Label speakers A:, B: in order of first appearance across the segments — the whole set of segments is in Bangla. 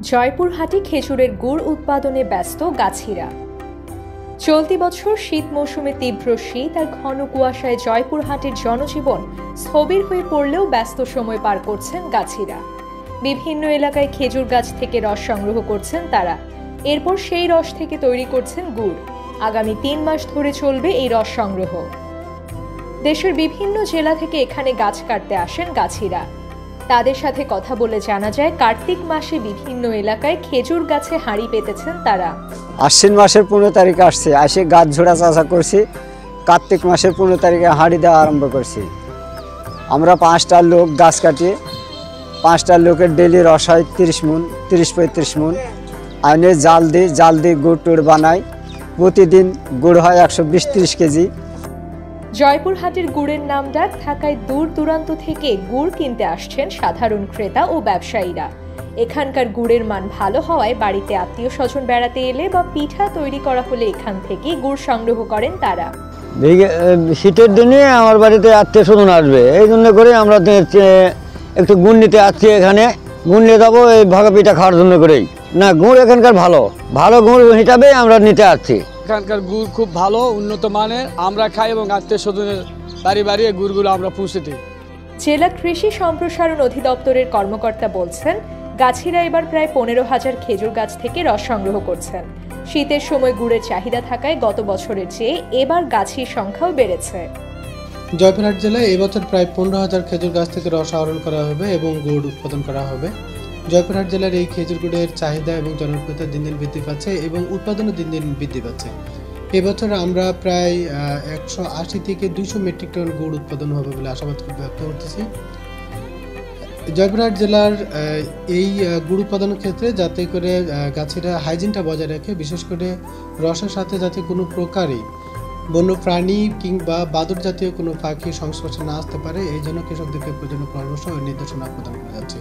A: জয়পুরহাটে খেজুরের গুড় উৎপাদনে ব্যস্ত গাছিরা। চলতি বছর শীত মৌসুমে তীব্র শীত আর ঘন কুয়াশায় জয়পুরহাটের জনজীবন স্থবির হয়ে পড়লেও ব্যস্ত সময় পার করছেন গাছিরা। বিভিন্ন এলাকায় খেজুর গাছ থেকে রস সংগ্রহ করছেন তারা। এরপর সেই রস থেকে তৈরি করছেন গুড়। আগামী ৩ মাস ধরে চলবে এই রস সংগ্রহ। দেশের বিভিন্ন জেলা থেকে এখানে গাছ কাটতে আসেন গাছিরা। তাদের সাথে কথা বলে জানা যায়, কার্তিক মাসে বিভিন্ন এলাকায় খেজুর গাছে হাঁড়ি পেতেছেন তারা।
B: আশ্বিন মাসের 15 তারিখে আসছে, আসে গাছ ঝোড়া চাষা করছি। কার্তিক মাসের 15 তারিখে হাঁড়ি দেওয়া আরম্ভ করছি। আমরা 5টা লোক গাছ কাটি, 5টা লোকের ডেলি রস হয় 30 মণ, 30-35 মণ। আইনে জাল দিই গুড় টুড় বানাই। প্রতিদিন গুড় হয় 120-30 কেজি।
A: জয়পুরহাটের গুড়ের নাম ডাক থাকায় দূর দূরান্ত থেকে গুড় কিনতে আসছেন সাধারণ ক্রেতা ও ব্যবসায়ীরা। এখানকার গুড়ের মান ভালো হওয়ায় বাড়িতে আত্মীয় স্বজন বেড়াতে এলে বা পিঠা তৈরি করা হলে এখান থেকে গুড় সংগ্রহ করেন তারা।
C: শীতের দিনে আমার বাড়িতে আত্মীয় স্বজন আসবে, এই জন্য করে আমরা একটু গুড় নিতে আসছি। এখানে গুড় নিয়ে যাবো এই ভাগা পিঠা খাওয়ার জন্য করেই। না, গুড় এখানকার ভালো গুড় হিসাবে আমরা নিতে আসছি।
D: এখানকার গুড় খুব ভালো, উন্নত মানের। আমরা খাই এবং আত্মীয় স্বজনের বাড়ি বাড়ি এই গুড়গুলো আমরা পৌঁছে দিই।
A: জেলা কৃষি সম্প্রসারণ অধিদপ্তরের কর্মকর্তা বলছেন, গাছিরা এবার প্রায় 15,000 খেজুর গাছ থেকে রস সংগ্রহ করছেন। শীতের সময় গুড়ের চাহিদা থাকায় গত বছরের চেয়ে এবার গাছির সংখ্যাও বেড়েছে।
E: জয়পুরহাট জেলায় এবছর প্রায় 15,000 খেজুর গাছ থেকে রস আহরণ করা হবে এবং গুড় উৎপাদন করা হবে। জয়পুরহাট জেলার এই খেজুর গুড়ের চাহিদা এবং জনপ্রিয়তা দিন দিন বৃদ্ধি পাচ্ছে এবং উৎপাদনও দিন দিন বৃদ্ধি পাচ্ছে। এবছর আমরা প্রায় 180 থেকে 200 মেট্রিক টন গুড় উৎপাদন হবে বলে আশাবাদ ব্যক্ত করতেছি। জয়পুরহাট জেলার এই গুড় উৎপাদনের ক্ষেত্রে যাতে করে গাছিরা হাইজিনটা বজায় রাখে, বিশেষ করে রসের সাথে যাতে কোনো প্রকারই বন্য প্রাণী কিংবা বাদুড় জাতীয় কোনো পাখি সংস্পর্শে না আসতে পারে, এই জন্য কৃষকদেরকে প্রয়োজনীয় পরামর্শ ও নির্দেশনা প্রদান করা যাচ্ছে।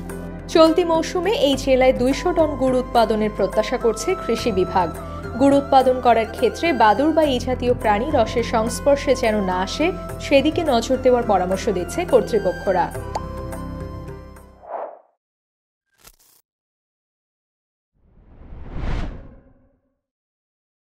A: চলতি মৌসুমে এই জেলায় 200 টন গুড় উৎপাদনের প্রত্যাশা করছে কৃষি বিভাগ। গুড় উৎপাদন করার ক্ষেত্রে বাদুড় বা এই জাতীয় প্রাণী রসের সংস্পর্শে যেন না আসে, সেদিকে নজর দেওয়ার পরামর্শ দিচ্ছে কর্তৃপক্ষরা।